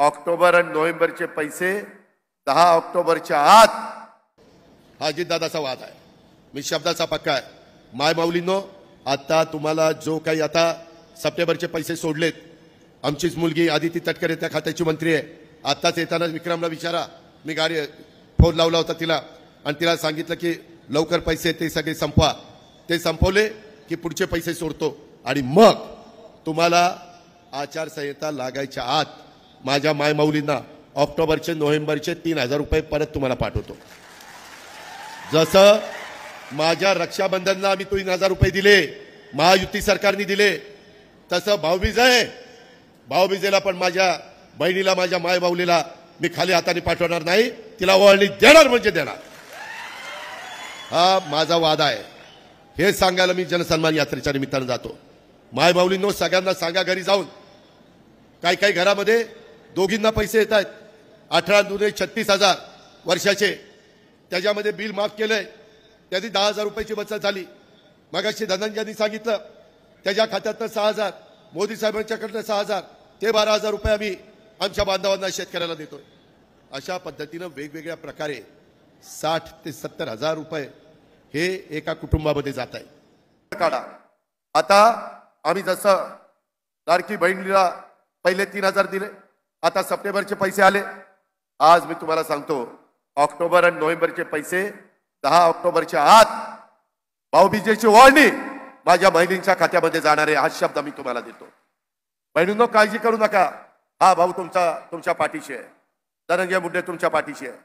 October आणि नोव्हेंबरचे पैसे 10 ऑक्टोबरच्या आत हा अजितदादाचा वाद आहे। मी शब्दाचा पक्का आहे। माय माऊलींनो, आता तुम्हाला जो काही आता सप्टेंबरचे पैसे सोडलेत, आमचीच मुलगी आदिती तटकरे त्या खात्याची मंत्री आहे। आताच येताना विक्रमला विचारा, मी गाडी फोन लावला होता तिला आणि तिला सांगितलं की लवकर पैसे ते सगळे संपवा। ते संपवले की पुढचे पैसे सोडतो आणि मग तुम्हाला आचारसंहिता लागायच्या आत माझ्या माय माऊलींना ऑक्टोबरचे नोव्हेंबरचे 3000 रुपये परत तुम्हाला पाठवतो। जसं माझ्या रक्षाबंधनला आम्ही 3000 रुपये दिले, महायुती सरकारने दिले, तसं भाऊबीज आहे, भाऊबीजेला पण माझ्या बहिणीला, माझ्या माय माऊलीला मी खाली हाताने पाठवणार नाही, तिला ओवाळणी देणार म्हणजे देणार। हा माझा वादा आहे। हे सांगायला मी जनसन्मान यात्रेच्या निमित्तानं जातो। माय माऊलींनो, सगळ्यांना सांगा घरी जाऊन, काही काही घरामध्ये दोघींना पैसे येत आहेत, 18 दुने 36,000 वर्षाचे, त्याच्यामध्ये बिल माफ केलंय, त्याची 10,000 रुपयाची बचत झाली। मगाशी धनंजयनी सांगितलं त्याच्या खात्यातनं 6,000, मोदी साहेबांच्याकडनं 6,000, ते 12,000 रुपये आम्ही आमच्या बांधवांना शेतकऱ्याला देतोय। अशा पद्धतीनं वेगवेगळ्या प्रकारे 60 ते 70,000 रुपये हे एका कुटुंबामध्ये जात आहे। काढा आता आम्ही जसं लाडकी बहिणीला पहिले 3,000 दिले, आता सप्टेंबरचे पैसे आले। आज मी तुम्हाला सांगतो, ऑक्टोबर आणि नोव्हेंबरचे पैसे 10 ऑक्टोबरच्या आत भाऊबीजेची ओवाळणी माझ्या बहिणींच्या खात्यामध्ये जाणार आहे, हा शब्द मी तुम्हाला देतो। बहिणींनो, काळजी करू नका, हा भाऊ तुमच्या पाठीशी आहे, धनंजय मुंडे तुमच्या पाठीशी आहे,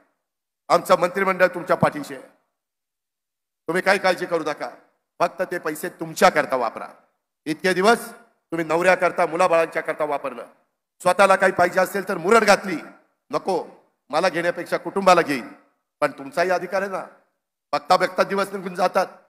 आमचं मंत्रिमंडळ तुमच्या पाठीशी आहे। तुम्ही काही काळजी करू नका, फक्त ते पैसे तुमच्या करता वापरा। इतके दिवस तुम्ही नवऱ्याकरता, मुलाबाळांच्या करता वापरलं, स्वतःला काही पाहिजे असेल तर मुरड घातली, नको मला घेण्यापेक्षा कुटुंबाला घेईन, पण तुमचाही अधिकार आहे ना। बघता बघता दिवस निघून जातात।